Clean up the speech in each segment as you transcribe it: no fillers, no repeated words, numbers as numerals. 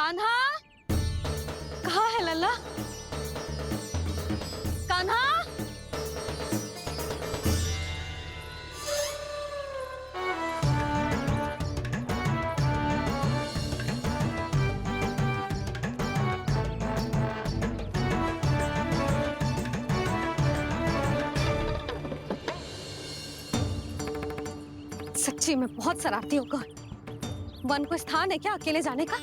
कान्हा, कहाँ है लल्ला? कान्हा, सच्ची में बहुत शरारती होगा। वन को स्थान है क्या अकेले जाने का?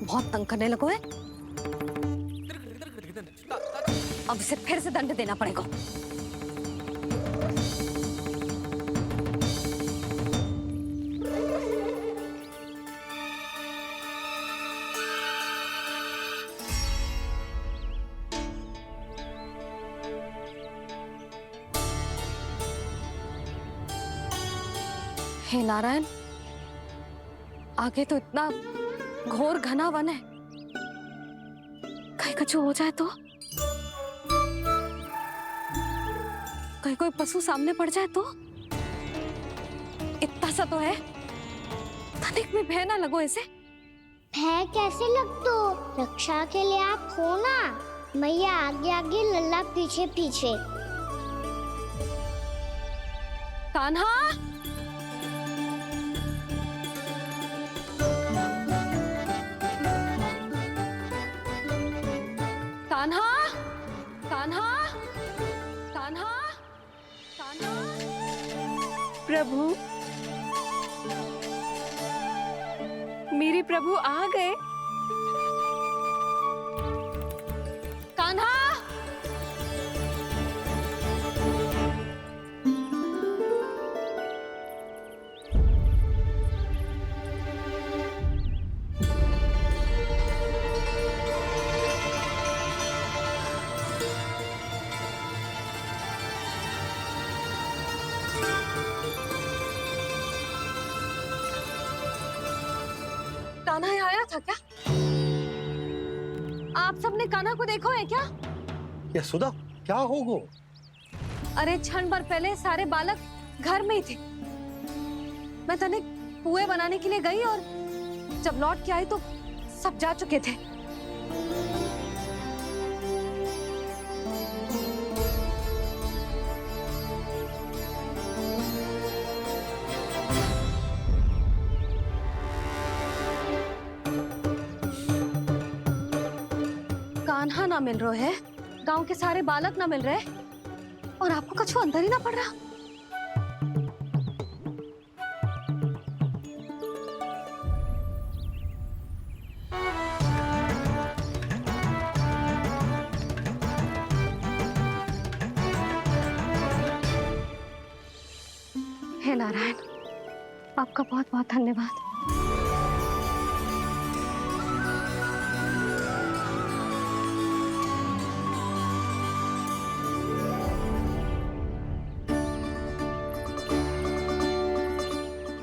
बहुत तंग करने लगो है। अब इसे फिर से दंड देना पड़ेगा। हे नारायण, आगे तो इतना घोर घना वन है, कहीं कुछ हो जाए तो? कहीं कोई पशु सामने पड़ जाए तो? इतना सा तो है, तनिक भी भय ना लगो इसे। भय कैसे लग तो? रक्षा के लिए आप हो ना। मैया आगे आगे, लल्ला पीछे पीछे। कान्हा, कान्हा, कान्हा, कान्हा, कान्हा। प्रभु, मेरे प्रभु आ गए। कान्हा, कान्हा यहाँ आया था क्या? आप सबने कान्हा को देखो है क्या? यशोदा, क्या हो गो? अरे क्षण भर पहले सारे बालक घर में ही थे। मैं तनिक पुए बनाने के लिए गई और जब लौट के आई तो सब जा चुके थे। कान्हा ना मिल रहा है, गांव के सारे बालक ना मिल रहे, और आपको कछु अंदर ही ना पड़ रहा। हे नारायण, आपका बहुत बहुत धन्यवाद।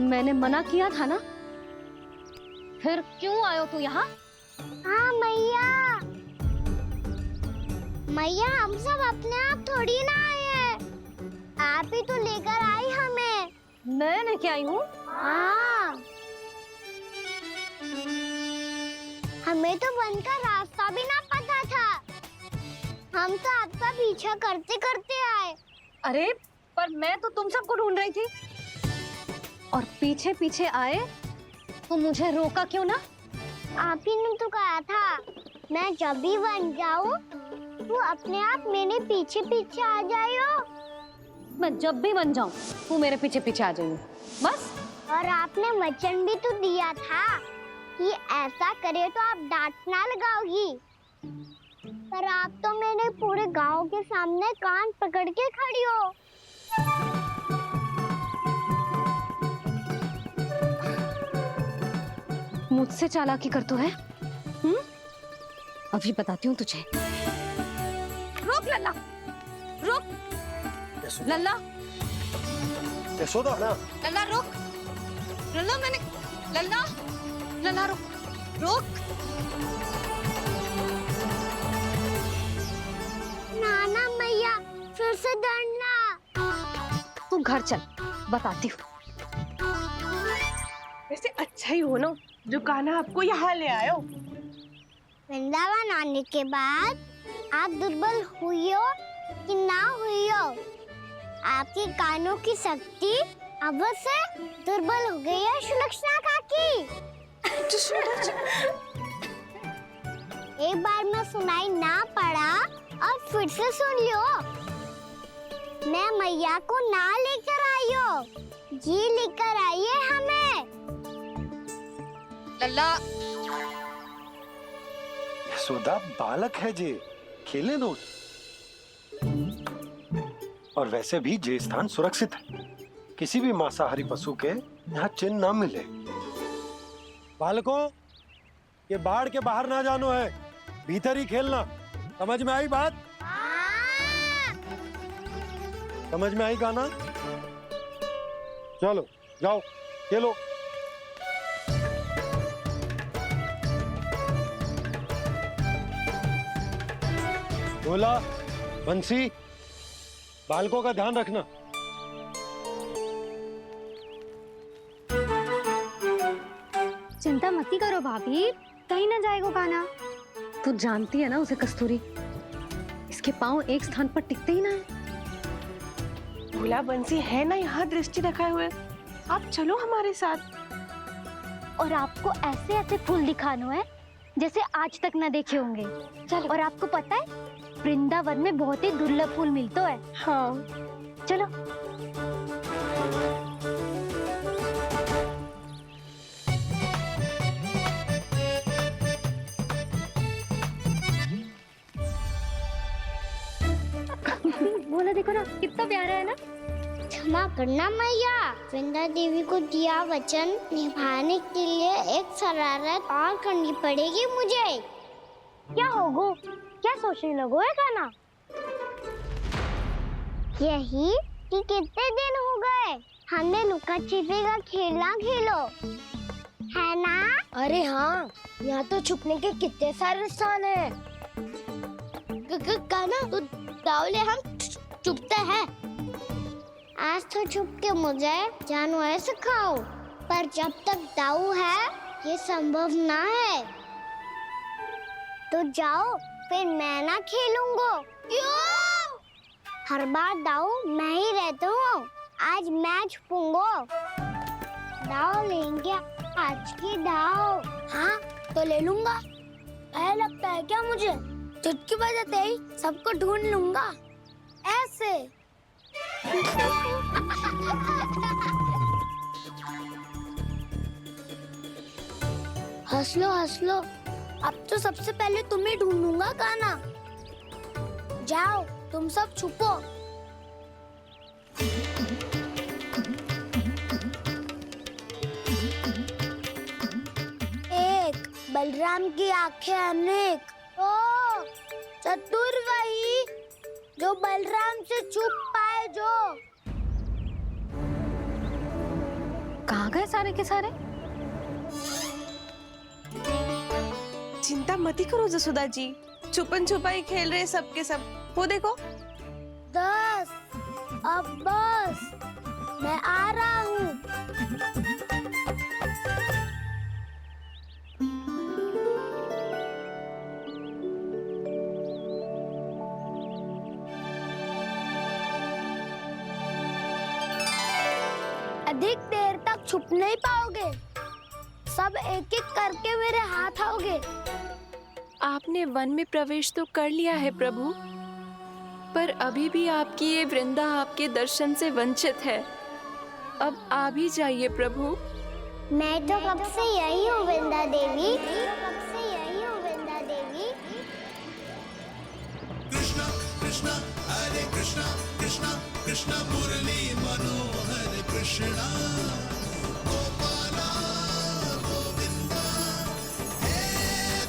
मैंने मना किया था ना, फिर क्यों आयो तू यहाँ? हाँ मैया, मैया हम सब अपने आप थोड़ी ना आए हैं, आप ही तो लेकर आई हमें। मैं लेके आई हूँ? हाँ, हमें तो वन का रास्ता भी ना पता था, हम तो आपका पीछा करते करते आए। अरे पर मैं तो तुम सबको ढूंढ रही थी, और पीछे पीछे आए तो मुझे रोका क्यों ना? आप ही ने तो कहा था मैं जब भी वन जाऊं वो अपने आप मेरे पीछे पीछे आ जाओ। मैं जब भी बन जाऊं तू मेरे पीछे पीछे आ जाइए बस। और आपने वचन भी तो दिया था कि ऐसा करे तो आप डांट ना लगाओगी, पर आप तो मेरे पूरे गांव के सामने कान पकड़ के खड़ी हो। मुझसे चालाकी कर तू है? अभी बताती हूँ तुझे। रुक लल्ला, रुक लल्ला, यशोदा ना। लल्ला रुक, लल्ला मैंने, लल्ला, लल्ला रुक, रुक। नाना मैया फिर से डरना। तू घर चल, बताती हूँ। वैसे अच्छा ही हो ना, जो कान्हा आपको यहाँ ले आयो। वृंदावन आने के बाद आप दुर्बल हुई हो कि ना हुई हो, आपके कानों की शक्ति अब से दुर्बल हो गई है सुलक्षणा काकी। एक बार में सुनाई ना पड़ा और फिर से सुन लो। मैं मैया को ना लेकर आई हो, जी लेकर आई है हमें। लल्ला यशोदा बालक है जे, खेले दो। और वैसे भी जे स्थान सुरक्षित है, किसी भी मांसाहारी पशु के यहाँ चिन्ह ना मिले। बालकों, ये बाढ़ के बाहर ना जानो है, भीतर ही खेलना। समझ में आई बात? समझ में आई गाना? चलो जाओ खेलो। बोला बंसी, बालकों का ध्यान रखना। चिंता मती करो भाभी, कहीं ना जाएगा कान्हा। तू जानती है ना उसे कस्तूरी, इसके पांव एक स्थान पर टिकते ही ना है। भोला बंसी है ना यहाँ दृष्टि रखाए हुए, आप चलो हमारे साथ। और आपको ऐसे ऐसे फूल दिखानो है जैसे आज तक न देखे होंगे। चलो। और आपको पता है वृंदावन में बहुत ही दुर्लभ फूल मिलते हैं। हाँ चलो। बोला देखो ना कितना प्यारा है ना। क्षमा करना मैया, वृंदा देवी को दिया वचन निभाने के लिए एक शरारत और करनी पड़ेगी मुझे। क्या होगो? क्या सोचने लगो है कान्हा? यही कि कितने दिन हो गए हमने लुका छिपी का खेलना खेलो, है ना? अरे हाँ, यहाँ तो छुपने के कितने सारे स्थान है। कान्हा तो दावले हम छुपते हैं। आज तो छुप के मुझे जानवर सिखाओ, पर जब तक दाऊ है ये संभव ना है। तो जाओ, फिर मैं ना खेलूंगा। क्यों? हर बार दाऊ मैं ही रहता हूँ, आज मैं छुपूंगा। दाऊ लेंगे आज की दाऊ। हाँ तो ले लूंगा। ऐसा लगता है क्या मुझे? चुटकी बजाते ही सबको ढूंढ लूंगा ऐसे। हंस लो, अब तो सबसे पहले तुम्हें ढूंढूंगा कान्हा। जाओ तुम सब छुपो। एक बलराम की आंखें अनेक। ओ चतुर वही जो बलराम से छुप पाए। जो कहाँ गए सारे के सारे? चिंता मती करो जसोदा जी, छुपन छुपाई खेल रहे सबके सब। वो देखो 10 अब बस, मैं आ रहा हूँ। अधिक देर तक छुप नहीं पाओगे, सब एक एक करके मेरे हाथ आओगे। आपने वन में प्रवेश तो कर लिया है प्रभु, पर अभी भी आपकी ये वृंदा आपके दर्शन से वंचित है। अब आ भी जाइए प्रभु। मैं तो कब से यही हूँ वृंदा देवी। कृष्णा कृष्णा हरे कृष्णा कृष्णा कृष्णा मुरली मनोहर कृष्णा गोपाला गोविंदा हे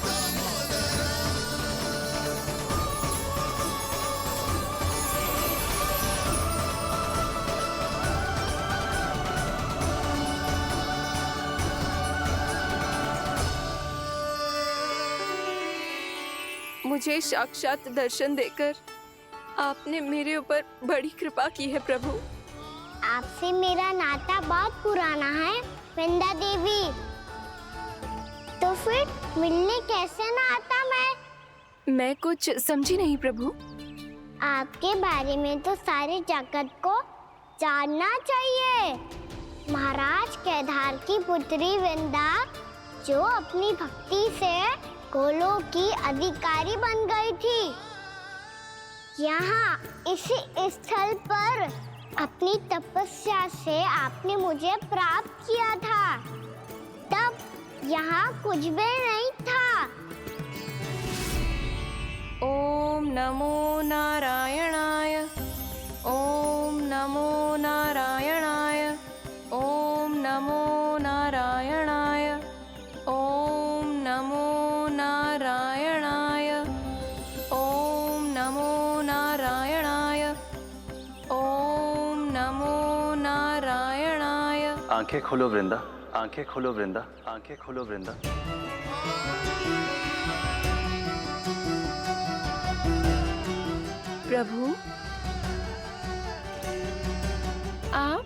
दामोदरा। मुझे साक्षात दर्शन देकर आपने मेरे ऊपर बड़ी कृपा की है प्रभु। आपसे मेरा नाता बहुत पुराना है वृंदा देवी। फिर मिलने कैसे ना आता मैं कुछ समझी नहीं प्रभु। आपके बारे में तो सारे जगत को जानना चाहिए। महाराज केदार की पुत्री वृंदा जो अपनी भक्ति से गोलोक की अधिकारी बन गई थी, यहाँ इसी स्थल पर अपनी तपस्या से आपने मुझे प्राप्त किया था। तब यहाँ कुछ भी नहीं था। ओम नमो नारायणाय, ओम नमो नारायणाय, ओम नमो नारायणाय, ओम नमो नारायणाय, ओम नमो नारायणाय, ओम नमो नारायणाय। आंखें खोलो वृंदा, आंखें खोलो वृंदा, आंखें खोलो वृंदा। प्रभु आप?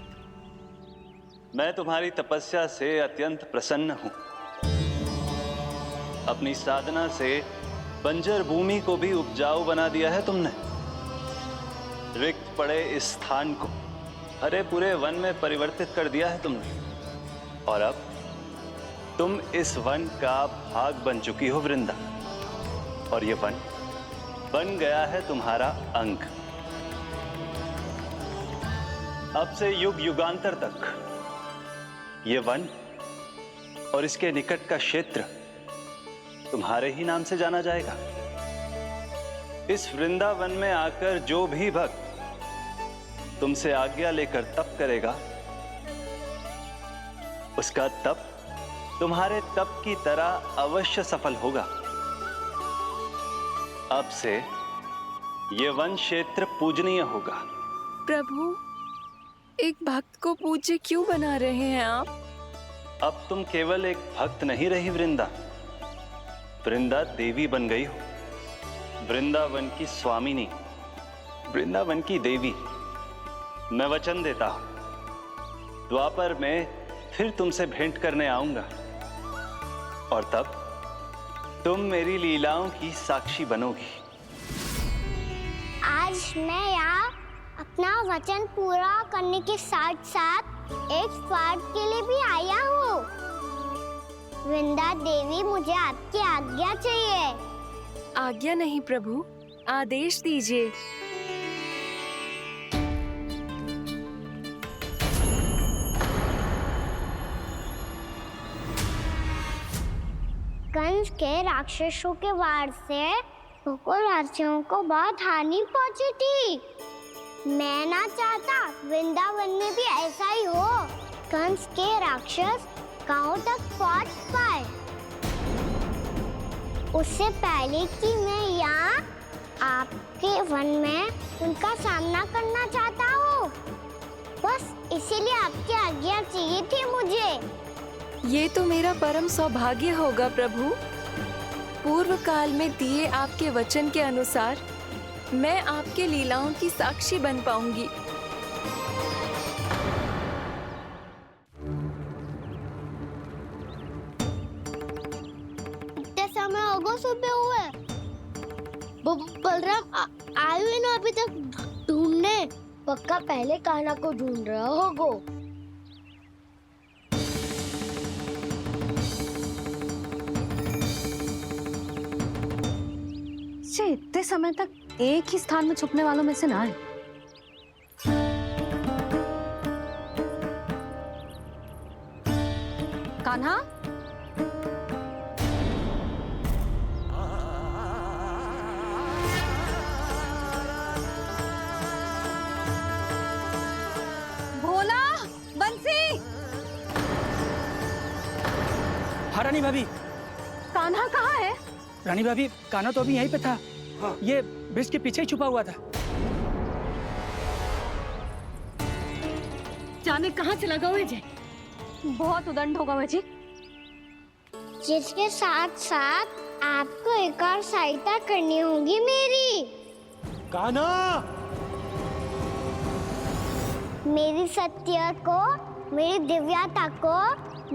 मैं तुम्हारी तपस्या से अत्यंत प्रसन्न हूं। अपनी साधना से बंजर भूमि को भी उपजाऊ बना दिया है तुमने। रिक्त पड़े इस स्थान को हरे पूरे वन में परिवर्तित कर दिया है तुमने। और अब तुम इस वन का भाग बन चुकी हो वृंदा। और ये वन बन गया है तुम्हारा अंग। अब से युग युगांतर तक ये वन और इसके निकट का क्षेत्र तुम्हारे ही नाम से जाना जाएगा। इस वृंदावन में आकर जो भी भक्त तुमसे आज्ञा लेकर तप करेगा, उसका तप तुम्हारे तप की तरह अवश्य सफल होगा। अब से ये वन क्षेत्र पूजनीय होगा। प्रभु एक भक्त को पूज्य क्यों बना रहे हैं आप? अब तुम केवल एक भक्त नहीं रही वृंदा, वृंदा देवी बन गई हो। वृंदावन की स्वामिनी, वृंदावन की देवी। मैं वचन देता हूं, द्वापर में फिर तुमसे भेंट करने आऊंगा और तब तुम मेरी लीलाओं की साक्षी बनोगी। आज मैं यहाँ अपना वचन पूरा करने के साथ साथ एक स्वार्थ के लिए भी आया हूँ। वृंदा देवी, मुझे आपकी आज्ञा चाहिए। आज्ञा नहीं प्रभु, आदेश दीजिए। कंस के राक्षसों के वार से गोकुलवासियों को बहुत हानि पहुंची थी। मैं ना चाहता वृंदावन में भी ऐसा ही हो। कंस के राक्षस गांव तक पहुंच पाए, उससे पहले कि मैं यहाँ आपके वन में उनका सामना करना चाहता हूँ। बस इसीलिए आपकी आज्ञा चाहिए थी मुझे। ये तो मेरा परम सौभाग्य होगा प्रभु। पूर्व काल में दिए आपके वचन के अनुसार मैं आपके लीलाओं की साक्षी बन पाऊंगी। इतने समय होगा सुबह हुए। बलराम आए हुए ना अभी तक ढूंढने। पक्का पहले कान्हा को ढूंढ रहा होगा। इतने समय तक एक ही स्थान में छुपने वालों में से ना है। कान्हा, भोला, बंसी। हाँ रानी भाभी। कान्हा कहाँ है? रानी भाभी, कान्हा तो अभी यहीं पे था। हाँ। ये ब्रिज के पीछे ही छुपा हुआ था। जाने कहाँ चला गया है? बहुत उदंड होगा वजी। जिसके साथ साथ आपको एक और सहायता करनी होगी मेरी। कान्हा, मेरी सत्य को, मेरी दिव्यता को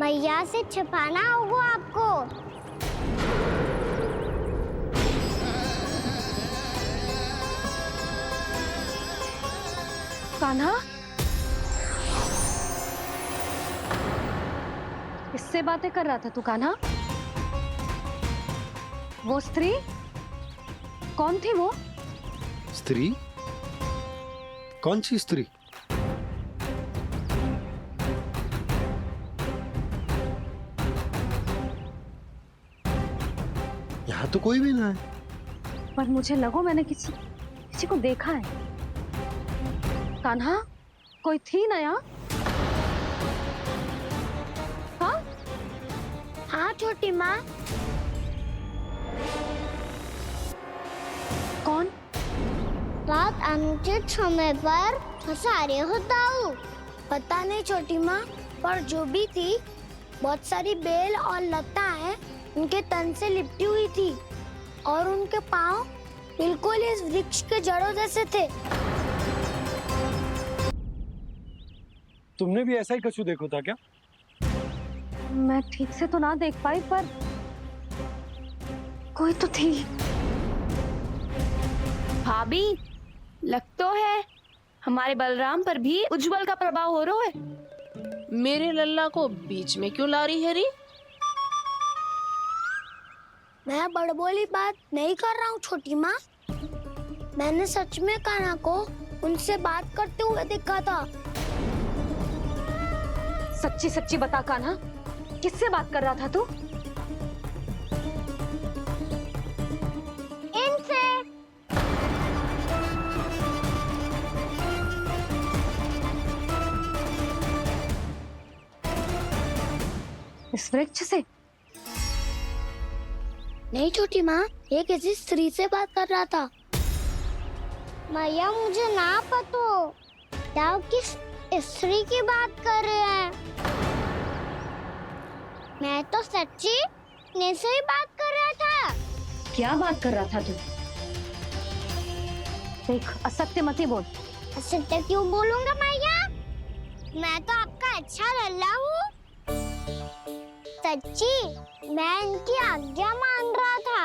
मैया से छिपाना होगा आपको। कान्हा, किससे बातें कर रहा था तू कान्हा? वो स्त्री कौन थी? वो स्त्री? कौन सी स्त्री? यहाँ तो कोई भी ना है। पर मुझे लगो मैंने किसी को देखा है। कान्हा, कोई थी ना यहाँ? हाँ हाँ छोटी माँ। कौन? रात अनुचित समय पर फंसारे होता हूँ। पता नहीं छोटी माँ, पर जो भी थी बहुत सारी बेल और लताएं उनके तन से लिपटी हुई थी और उनके पाँव बिल्कुल इस वृक्ष के जड़ों जैसे थे। तुमने भी ऐसा ही कछु देखो था क्या? मैं ठीक से तो ना देख पाई, पर कोई तो थी। भाभी, लग तो है हमारे बलराम पर भी उज्जवल का प्रभाव हो रहा है। मेरे लल्ला को बीच में क्यों ला रही है री? मैं बड़बोली बात नहीं कर रहा हूँ छोटी माँ। मैंने सच में कान्हा को उनसे बात करते हुए देखा था। सच्ची सच्ची बता कान्हा, किससे बात कर रहा था तू? इनसे। इस वृक्ष से? नहीं छोटी माँ, ये किसी स्त्री से बात कर रहा था। मैया मुझे ना पतो क्या किस स्त्री की बात कर रहे हैं। मैं तो सच्ची ने से ही बात कर रहा था। क्या बात कर रहा था तू? देख, असत्य मत ही बोल। असत्य क्यों बोलूंगा मैया? मैं तो आपका अच्छा लल्ला हूँ। सच्ची मैं इनकी आज्ञा मान रहा था।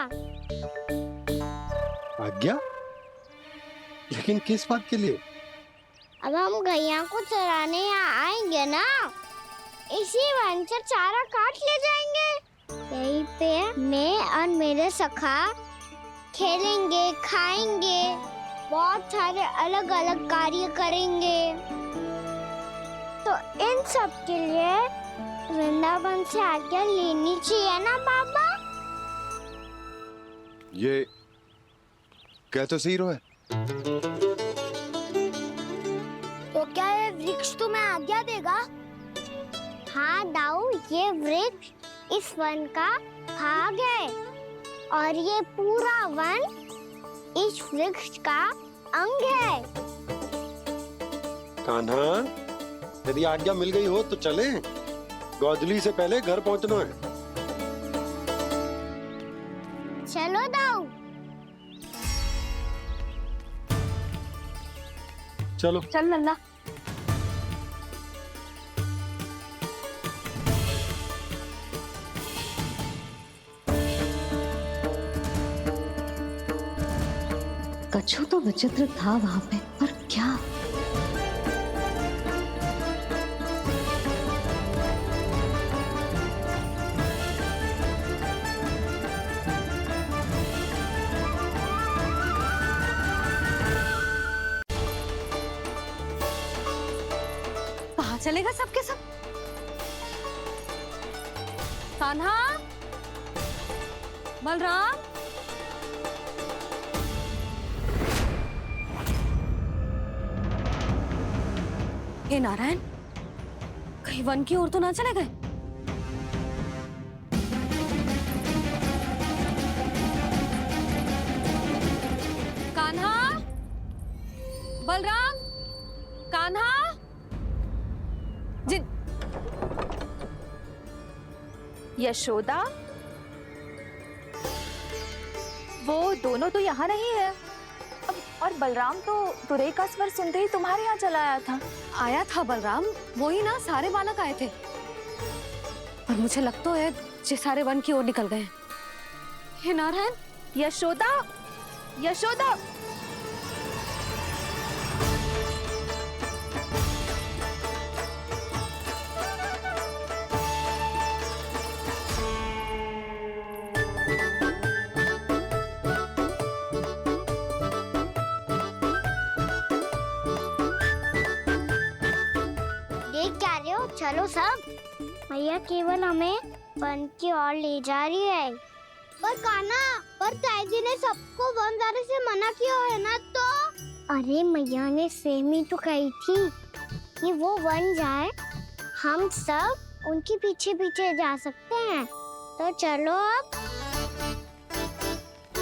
आज्ञा? लेकिन किस बात के लिए? अब हम गैया को चराने यहाँ आएंगे ना, इसी वन से चारा काट ले जाएंगे। यहीं पे मैं और मेरे सखा खेलेंगे, खाएंगे, बहुत सारे अलग अलग कार्य करेंगे। तो इन सब के लिए वृंदावन से आज्ञा लेनी चाहिए ना बाबा? ये कह तो सही रहा है। तो क्या ये वृक्ष तुम्हें आज्ञा देगा? हाँ दाऊ, ये वृक्ष इस वन का भाग है और ये पूरा वन इस वृक्ष का अंग है। कान्हा, यदि आज्ञा मिल गई हो तो चले। गोधली से पहले घर पहुंचना है। चलो दाऊ। चलो। चल लल्ला। कछु तो विचित्र था वहां पे, पर क्या? कहाँ चलेगा सबके सब? कान्हा, बलराम, हे नारायण, कहीं वन की ओर तो ना चले गए? कान्हा, बलराम, कान्हा, जिन यशोदा, वो दोनों तो यहाँ नहीं है। और बलराम तो तुरई का स्वर सुनते ही तुम्हारे यहाँ चला आया था। आया था बलराम, वही ना, सारे बालक आए थे। पर मुझे लगता है ये सारे वन की ओर निकल गए। हे नारायण, यशोदा, यशोदा, चलो सब। मैया केवल हमें वन की ओर ले जा रही है। पर कान्हा, पर ताईजी ने सबको वन जाने से मना किया है ना तो? अरे मैया ने सेम ही तो कही थी कि वो वन जाए, हम सब उनके पीछे पीछे जा सकते हैं। तो चलो अब।